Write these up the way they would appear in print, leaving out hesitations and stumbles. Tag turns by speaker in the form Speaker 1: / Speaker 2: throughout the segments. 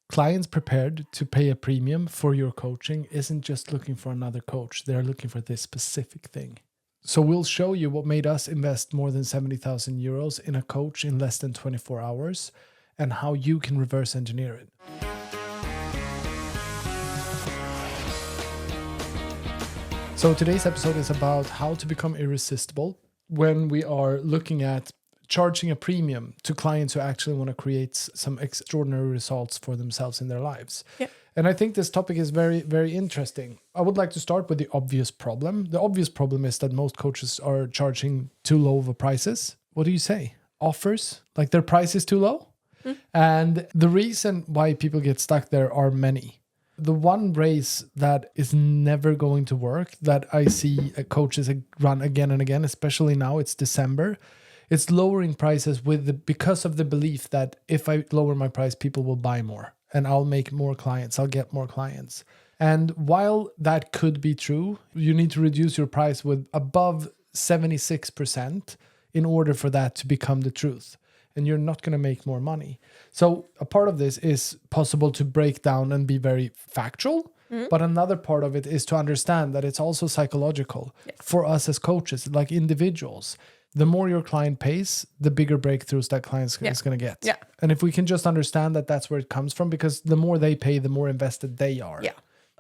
Speaker 1: Clients prepared to pay a premium for your coaching isn't just looking for another coach. They're looking for this specific thing. So we'll show you what made us invest more than 70,000 euros in a coach in less than 24 hours and how you can reverse engineer it. So today's episode is about how to become irresistible when we are looking at charging a premium to clients who actually want to create some extraordinary results for themselves in their lives.
Speaker 2: Yeah.
Speaker 1: And I think this topic is very, very interesting. I would like to start with the obvious problem. The obvious problem is that most coaches are charging too low of prices. What do you say? Offers? Like their price is too low? And the reason why people get stuck there are many. The one race that is never going to work that I see coaches run again and again, especially now, it's December. It's lowering prices because of the belief that if I lower my price, people will buy more and I'll make more clients. I'll get more clients. And while that could be true, you need to reduce your price with above 76% in order for that to become the truth. And you're not going to make more money. So a part of this is possible to break down and be very factual. But another part of it is to understand that it's also psychological for us as coaches, like individuals. The more your client pays, the bigger breakthroughs that client is going to get.
Speaker 2: Yeah.
Speaker 1: And if we can just understand that that's where it comes from, because the more they pay, the more invested they are.
Speaker 2: Yeah.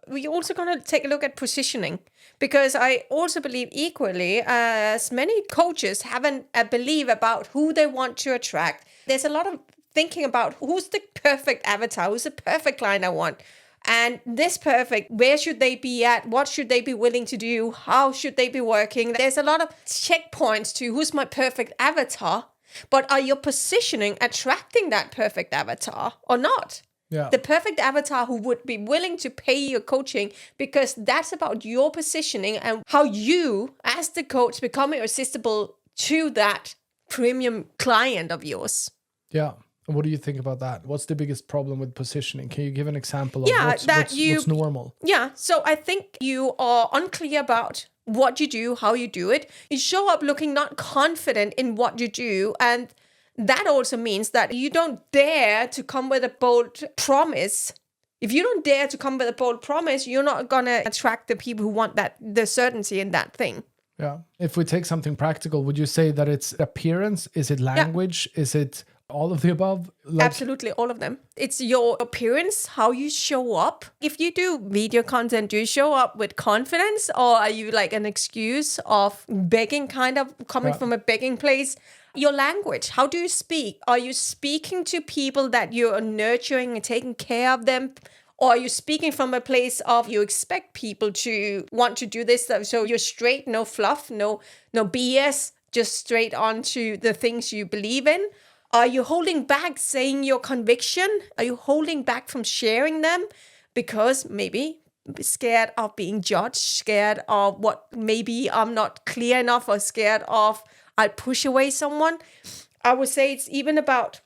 Speaker 2: We're also going to take a look at positioning, because I also believe equally as many coaches have a belief about who they want to attract. There's a lot of thinking about who's the perfect avatar, who's the perfect client I want. And this perfect, where should they be at? What should they be willing to do? How should they be working? There's a lot of checkpoints to who's my perfect avatar. But are your positioning attracting that perfect avatar or not?
Speaker 1: Yeah.
Speaker 2: The perfect avatar who would be willing to pay your coaching, because that's about your positioning and how you, as the coach, become irresistible to that premium client of yours.
Speaker 1: Yeah. What do you think about that? What's the biggest problem with positioning? Can you give an example of what's normal?
Speaker 2: Yeah, so I think you are unclear about what you do, how you do it. You show up looking not confident in what you do. And that also means that you don't dare to come with a bold promise. If you don't dare to come with a bold promise, you're not going to attract the people who want the certainty in that thing.
Speaker 1: Yeah. If we take something practical, would you say that it's appearance? Is it language? Yeah. Is it all of the above?
Speaker 2: Absolutely, all of them. It's your appearance, how you show up. If you do video content, do you show up with confidence, or are you like an excuse of begging, kind of coming from a begging place? Your language, how do you speak? Are you speaking to people that you're nurturing and taking care of them? Or are you speaking from a place of you expect people to want to do this? So you're straight, no fluff, no BS, just straight on to the things you believe in? Are you holding back saying your conviction? Are you holding back from sharing them because maybe scared of being judged, scared of what maybe I'm not clear enough, or scared of I'll push away someone? I would say it's even about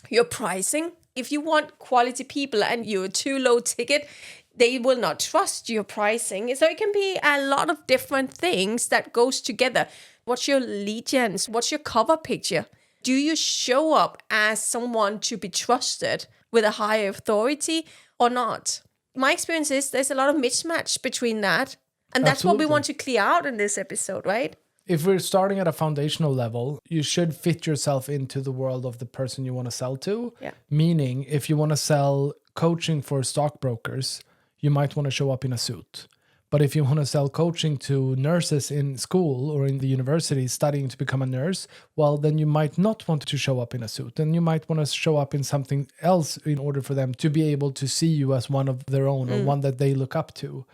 Speaker 2: your pricing. If you want quality people and you're too low ticket, they will not trust your pricing. So it can be a lot of different things that goes together. What's your lead gen? What's your cover picture? Do you show up as someone to be trusted with a higher authority or not? My experience is there's a lot of mismatch between that. And that's
Speaker 1: Absolutely.
Speaker 2: what we want to clear out in this episode, right?
Speaker 1: If we're starting at a foundational level, you should fit yourself into the world of the person you want to sell to.
Speaker 2: Yeah.
Speaker 1: Meaning, if you want to sell coaching for stockbrokers, you might want to show up in a suit. But if you want to sell coaching to nurses in school or in the university studying to become a nurse, well, then you might not want to show up in a suit. And you might want to show up in something else in order for them to be able to see you as one of their own or one that they look up to.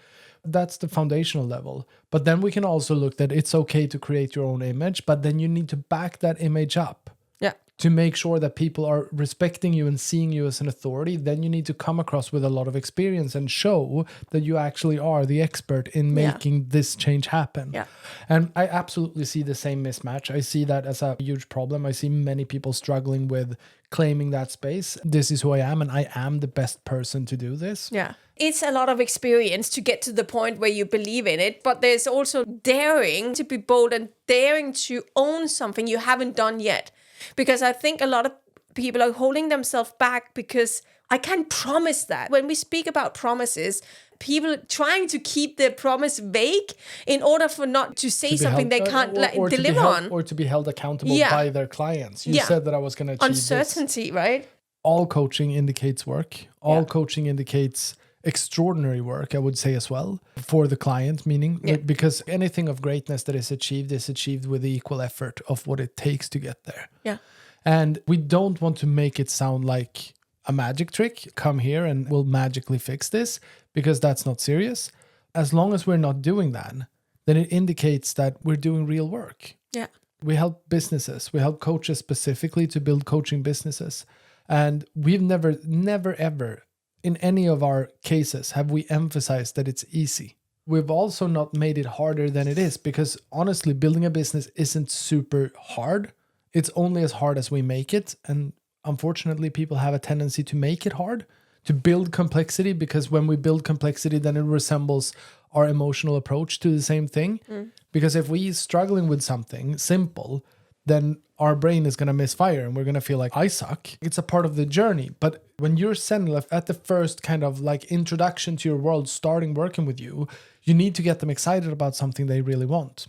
Speaker 1: That's the foundational level. But then we can also look that it's okay to create your own image, but then you need to back that image up.
Speaker 2: Yeah.
Speaker 1: To make sure that people are respecting you and seeing you as an authority, then you need to come across with a lot of experience and show that you actually are the expert in making this change happen.
Speaker 2: Yeah.
Speaker 1: And I absolutely see the same mismatch. I see that as a huge problem. I see many people struggling with claiming that space. This is who I am, and I am the best person to do this.
Speaker 2: Yeah. It's a lot of experience to get to the point where you believe in it, but there's also daring to be bold and daring to own something you haven't done yet. Because I think a lot of people are holding themselves back because I can't promise that. When we speak about promises, people trying to keep their promise vague in order for not to say something they can't deliver on.
Speaker 1: Or to be held accountable by their clients. You said that I was going to achieve
Speaker 2: uncertainty, right?
Speaker 1: All coaching indicates work. All coaching indicates extraordinary work, I would say as well, for the client, meaning because anything of greatness that is achieved with the equal effort of what it takes to get there.
Speaker 2: Yeah.
Speaker 1: And we don't want to make it sound like a magic trick. Come here and we'll magically fix this, because that's not serious. As long as we're not doing that, then it indicates that we're doing real work.
Speaker 2: Yeah.
Speaker 1: We help businesses. We help coaches specifically to build coaching businesses. And we've never, ever in any of our cases have we emphasized that it's easy. We've also not made it harder than it is, because honestly, building a business isn't super hard. It's only as hard as we make it. And unfortunately, people have a tendency to make it hard, to build complexity, because when we build complexity, then it resembles our emotional approach to the same thing. Because if we're struggling with something simple, then our brain is going to misfire and we're going to feel like I suck. It's a part of the journey. But when you're sending at the first kind of like introduction to your world, starting working with you, you need to get them excited about something they really want,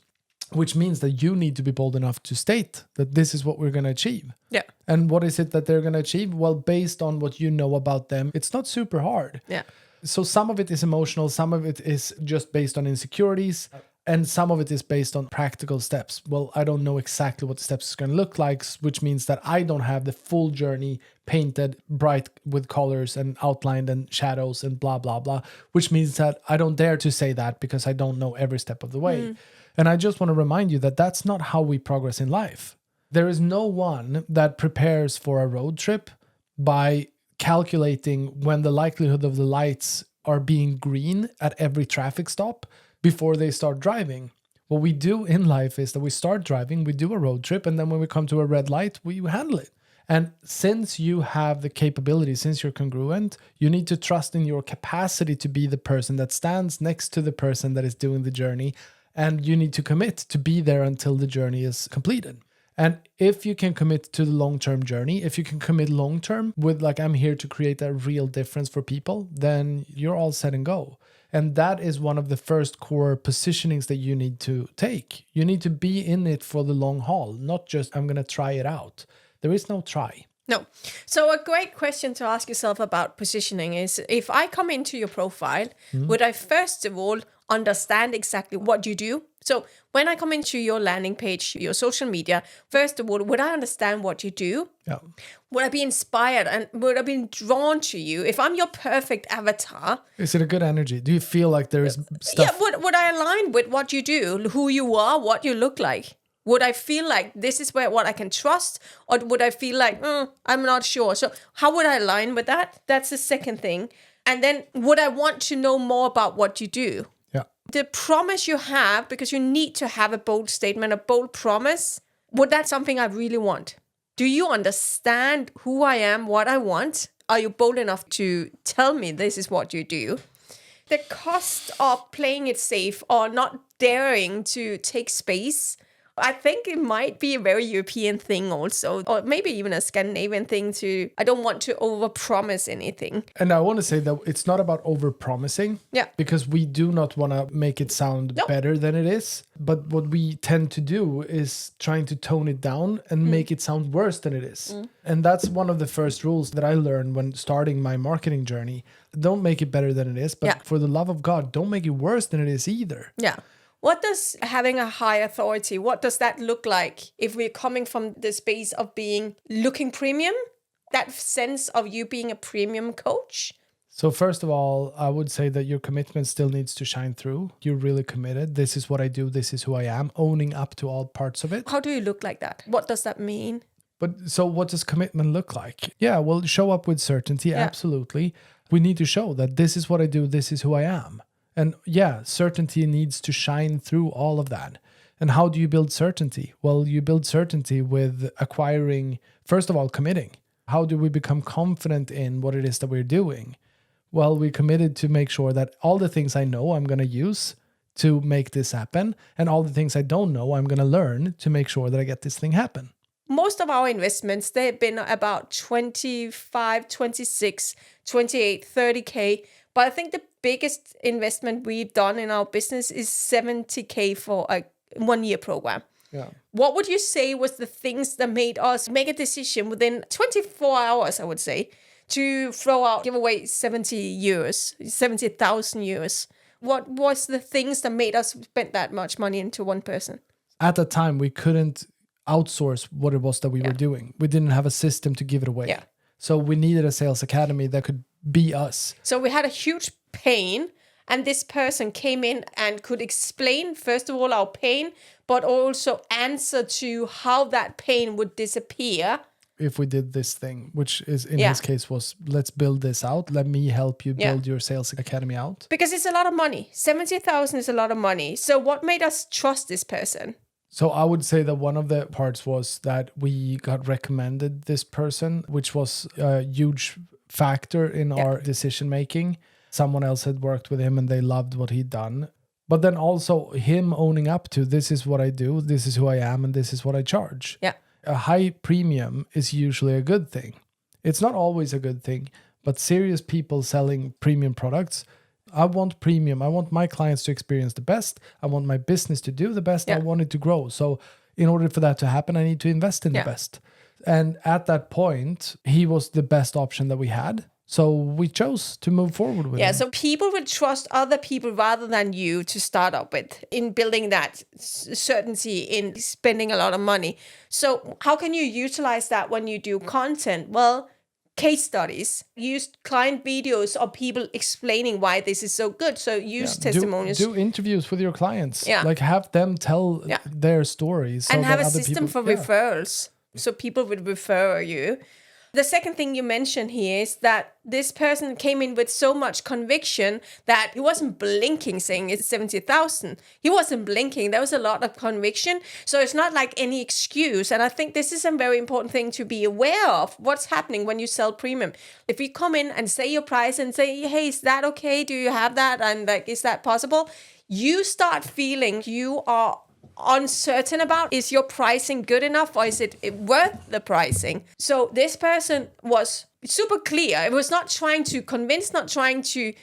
Speaker 1: which means that you need to be bold enough to state that this is what we're going to achieve.
Speaker 2: Yeah.
Speaker 1: And what is it that they're going to achieve? Well, based on what you know about them, it's not super hard.
Speaker 2: Yeah.
Speaker 1: So some of it is emotional, some of it is just based on insecurities, and some of it is based on practical steps. Well, I don't know exactly what the steps is going to look like, which means that I don't have the full journey painted bright with colors and outlined and shadows and blah, blah, blah, which means that I don't dare to say that because I don't know every step of the way. And I just want to remind you that that's not how we progress in life. There is no one that prepares for a road trip by calculating when the likelihood of the lights are being green at every traffic stop before they start driving. What we do in life is that we start driving, we do a road trip, and then when we come to a red light, we handle it. And since you have the capability, since you're congruent, you need to trust in your capacity to be the person that stands next to the person that is doing the journey. And you need to commit to be there until the journey is completed. And if you can commit to the long-term journey, if you can commit long-term with like, I'm here to create a real difference for people, then you're all set and go. And that is one of the first core positionings that you need to take. You need to be in it for the long haul, not just, I'm going to try it out. There is no try.
Speaker 2: No. So a great question to ask yourself about positioning is, if I come into your profile, would I first of all understand exactly what you do? So when I come into your landing page, your social media, first of all, would I understand what you do?
Speaker 1: Yeah.
Speaker 2: Would I be inspired and would I be drawn to you? If I'm your perfect avatar.
Speaker 1: Is it a good energy? Do you feel like there is stuff?
Speaker 2: Yeah, would I align with what you do, who you are, what you look like? Would I feel like this is what I can trust? Or would I feel like, I'm not sure? So how would I align with that? That's the second thing. And then would I want to know more about what you do?
Speaker 1: Yeah.
Speaker 2: The promise you have, because you need to have a bold statement, a bold promise. Would that something I really want? Do you understand who I am, what I want? Are you bold enough to tell me this is what you do? The cost of playing it safe or not daring to take space, I think it might be a very European thing also, or maybe even a Scandinavian thing to, I don't want to overpromise anything.
Speaker 1: And I want to say that it's not about overpromising.
Speaker 2: Yeah.
Speaker 1: Because we do not want to make it sound better than it is. But what we tend to do is trying to tone it down and make it sound worse than it is. And that's one of the first rules that I learned when starting my marketing journey. Don't make it better than it is, but for the love of God, don't make it worse than it is either.
Speaker 2: Yeah. What does having a high authority, what does that look like if we're coming from the space of looking premium? That sense of you being a premium coach?
Speaker 1: So first of all, I would say that your commitment still needs to shine through. You're really committed. This is what I do. This is who I am. Owning up to all parts of it.
Speaker 2: How do you look like that? What does that mean?
Speaker 1: But so what does commitment look like? Yeah, well, show up with certainty. Yeah. Absolutely. We need to show that this is what I do. This is who I am. And yeah, certainty needs to shine through all of that. And how do you build certainty? Well, you build certainty with acquiring, first of all, committing. How do we become confident in what it is that we're doing? Well, we committed to make sure that all the things I know I'm going to use to make this happen, and all the things I don't know I'm going to learn to make sure that I get this thing happen.
Speaker 2: most of our investments, they've been about 25, 26, 28, 30K. But I think the biggest investment we've done in our business is 70K for a 1-year program.
Speaker 1: Yeah.
Speaker 2: What would you say was the things that made us make a decision within 24 hours, I would say, to give away 70,000 euros? What was the things that made us spend that much money into one person?
Speaker 1: At the time, we couldn't outsource what it was that we were doing. We didn't have a system to give it away.
Speaker 2: Yeah.
Speaker 1: So we needed a sales academy that could be us.
Speaker 2: So we had a huge pain, and this person came in and could explain, first of all, our pain, but also answer to how that pain would disappear
Speaker 1: if we did this thing, which is in his case was, let's build this out. Let me help you build your sales academy out.
Speaker 2: Because it's a lot of money. 70,000 is a lot of money. So what made us trust this person?
Speaker 1: So I would say that one of the parts was that we got recommended this person, which was a huge factor in our decision making. Someone else had worked with him and they loved what he'd done. But then also him owning up to, this is what I do, this is who I am, and this is what I charge.
Speaker 2: Yeah.
Speaker 1: A high premium is usually a good thing. It's not always a good thing, but serious people selling premium products, I want premium. I want my clients to experience the best. I want my business to do the best. I want it to grow. So in order for that to happen, I need to invest in the best. And at that point, he was the best option that we had. So we chose to move forward with him.
Speaker 2: So people would trust other people rather than you to start up with in building that certainty in spending a lot of money. So how can you utilize that when you do content? Well, case studies, use client videos of people explaining why this is so good. So use testimonials.
Speaker 1: Do interviews with your clients.
Speaker 2: Yeah.
Speaker 1: Like have them tell their stories. So
Speaker 2: and have
Speaker 1: that
Speaker 2: a
Speaker 1: other
Speaker 2: system
Speaker 1: people,
Speaker 2: for referrals. So people would refer you. The second thing you mentioned here is that this person came in with so much conviction that he wasn't blinking saying it's 70,000. He wasn't blinking. There was a lot of conviction. So it's not like any excuse. And I think this is a very important thing to be aware of. What's happening when you sell premium? If you come in and say your price and say, hey, is that okay? Do you have that? And like, is that possible? You start feeling you are uncertain about, is your pricing good enough or is it worth the pricing? So this person was super clear. It was not trying to convince, not trying to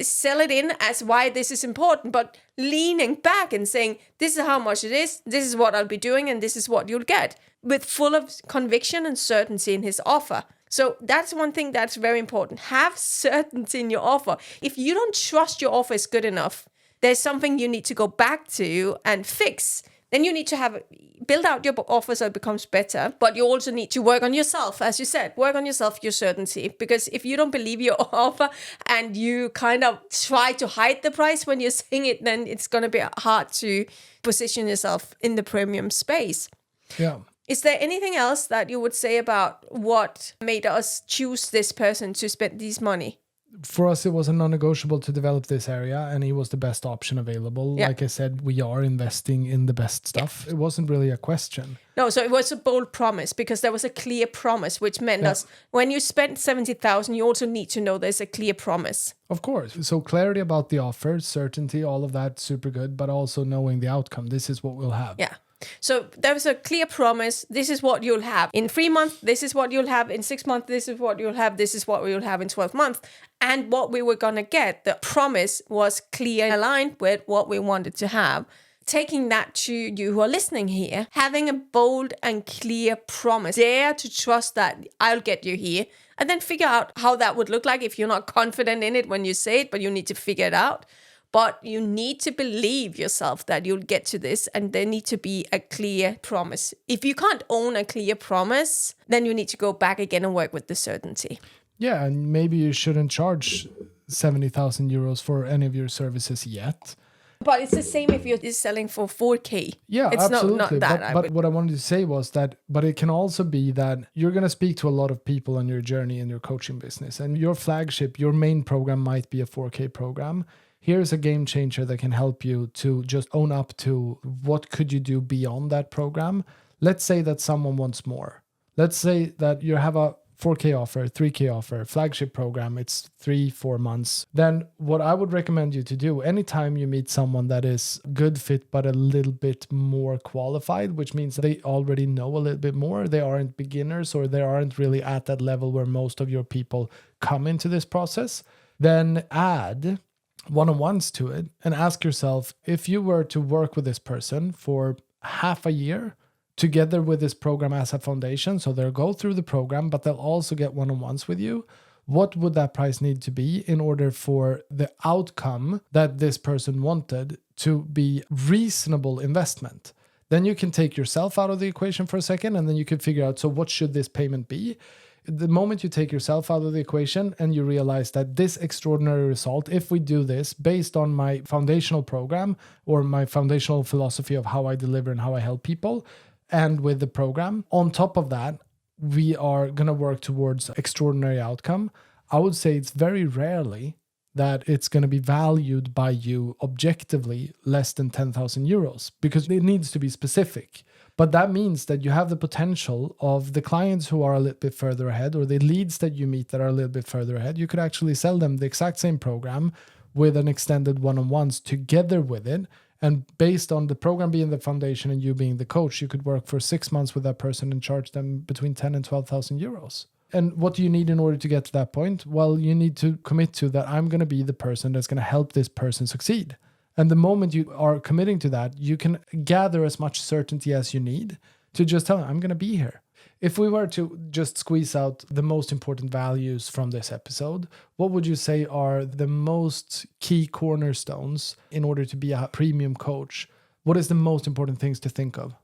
Speaker 2: sell it in as why this is important, but leaning back and saying, this is how much it is, this is what I'll be doing, and this is what you'll get, with full of conviction and certainty in his offer. So that's one thing that's very important. Have certainty in your offer. If you don't trust your offer is good enough, there's something you need to go back to and fix. Then you need to build out your offer so it becomes better. But you also need to work on yourself, as you said, work on yourself, your certainty. Because if you don't believe your offer and you kind of try to hide the price when you're saying it, then it's going to be hard to position yourself in the premium space.
Speaker 1: Yeah.
Speaker 2: Is there anything else that you would say about what made us choose this person to spend this money?
Speaker 1: For us, it was a non-negotiable to develop this area, and he was the best option available.
Speaker 2: Yeah.
Speaker 1: Like I said, we are investing in the best stuff. It wasn't really a question.
Speaker 2: No, so it was a bold promise because there was a clear promise, which meant us when you spend 70,000, you also need to know there's a clear promise.
Speaker 1: Of course. So clarity about the offer, certainty, all of that, super good, but also knowing the outcome. This is what we'll have.
Speaker 2: Yeah. So there was a clear promise. This is what you'll have. In 3 months, this is what you'll have. In 6 months, this is what you'll have. This is what you'll have in 12 months. And what we were going to get, the promise was clear, aligned with what we wanted to have. Taking that to you who are listening here, having a bold and clear promise. Dare to trust that I'll get you here. And then figure out how that would look like if you're not confident in it when you say it, but you need to figure it out. But you need to believe yourself that you'll get to this, and there needs to be a clear promise. If you can't own a clear promise, then you need to go back again and work with the certainty.
Speaker 1: Yeah, and maybe you shouldn't charge 70,000 euros for any of your services yet.
Speaker 2: But it's the same if you're selling for 4K.
Speaker 1: Yeah,
Speaker 2: it's
Speaker 1: absolutely.
Speaker 2: Not that.
Speaker 1: But what I wanted to say was that, but it can also be that you're going to speak to a lot of people on your journey in your coaching business, and your flagship, your main program might be a 4K program. Here's a game changer that can help you to just own up to what could you do beyond that program. Let's say that someone wants more. Let's say that you have a 4K offer, 3K offer, flagship program, it's 3-4 months. Then what I would recommend you to do anytime you meet someone that is good fit but a little bit more qualified, which means they already know a little bit more, they aren't beginners or they aren't really at that level where most of your people come into this process, then add one-on-ones to it and ask yourself, if you were to work with this person for half a year together with this program as a foundation, so they'll go through the program, but they'll also get one-on-ones with you, what would that price need to be in order for the outcome that this person wanted to be reasonable investment? Then you can take yourself out of the equation for a second, and then you can figure out, so what should this payment be? The moment you take yourself out of the equation and you realize that this extraordinary result, if we do this based on my foundational program or my foundational philosophy of how I deliver and how I help people, and with the program, on top of that, we are going to work towards extraordinary outcome. I would say it's very rarely that it's going to be valued by you objectively less than 10,000 euros because it needs to be specific. But that means that you have the potential of the clients who are a little bit further ahead or the leads that you meet that are a little bit further ahead. You could actually sell them the exact same program with an extended one-on-ones together with it. And based on the program being the foundation and you being the coach, you could work for 6 months with that person and charge them between 10 and 12,000 euros. And what do you need in order to get to that point? Well, you need to commit to that I'm going to be the person that's going to help this person succeed. And the moment you are committing to that, you can gather as much certainty as you need to just tell them, I'm going to be here. If we were to just squeeze out the most important values from this episode, what would you say are the most key cornerstones in order to be a premium coach? What is the most important things to think of?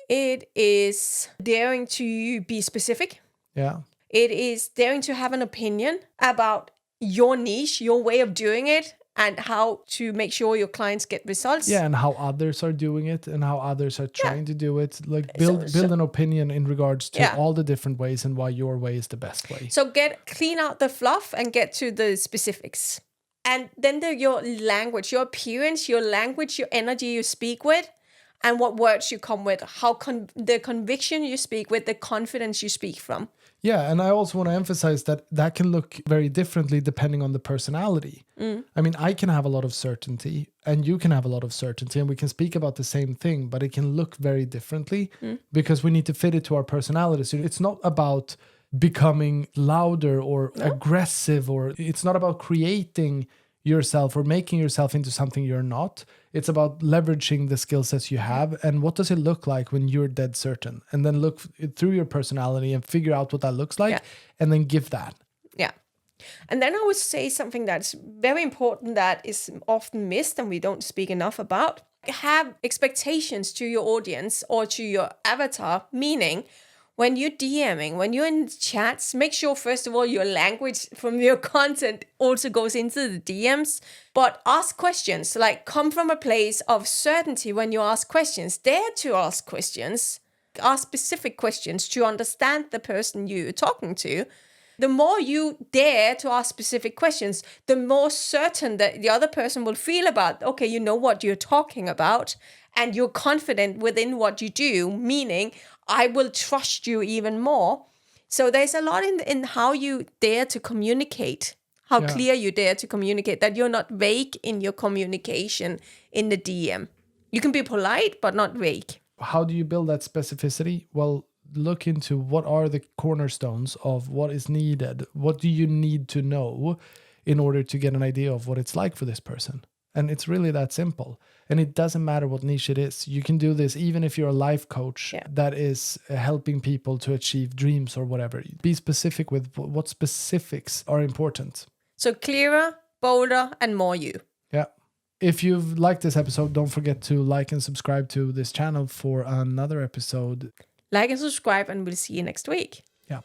Speaker 2: It is daring to be specific.
Speaker 1: Yeah.
Speaker 2: It is daring to have an opinion about your niche, your way of doing it, and how to make sure your clients get results.
Speaker 1: Yeah, and how others are doing it and how others are trying to do it. Like build an opinion in regards to all the different ways and why your way is the best way.
Speaker 2: So clean out the fluff and get to the specifics. And then your language, your appearance, your language, your energy you speak with, and what words you come with, how the conviction you speak with, the confidence you speak from.
Speaker 1: Yeah, and I also want to emphasize that can look very differently depending on the personality. I mean, I can have a lot of certainty and you can have a lot of certainty and we can speak about the same thing, but it can look very differently because we need to fit it to our personality. So it's not about becoming louder or aggressive, or it's not about creating yourself or making yourself into something you're not. It's about leveraging the skill sets you have and what does it look like when you're dead certain, and then look through your personality and figure out what that looks like and then give that.
Speaker 2: Yeah. And then I would say something that's very important that is often missed and we don't speak enough about. Have expectations to your audience or to your avatar, meaning when you're DMing, when you're in chats, make sure, first of all, your language from your content also goes into the DMs. But ask questions, like come from a place of certainty when you ask questions. Dare to ask questions. Ask specific questions to understand the person you're talking to. The more you dare to ask specific questions, the more certain that the other person will feel about, okay, you know what you're talking about, and you're confident within what you do, meaning I will trust you even more. So there's a lot in how you dare to communicate, how clear you dare to communicate, that you're not vague in your communication in the DM. You can be polite, but not vague.
Speaker 1: How do you build that specificity? Well, look into what are the cornerstones of what is needed. What do you need to know in order to get an idea of what it's like for this person? And it's really that simple. And it doesn't matter what niche it is. You can do this even if you're a life coach that is helping people to achieve dreams or whatever. Be specific with what specifics are important.
Speaker 2: So clearer, bolder, and more you.
Speaker 1: Yeah. If you've liked this episode, don't forget to like and subscribe to this channel for another episode.
Speaker 2: Like and subscribe, and we'll see you next week.
Speaker 1: Yeah.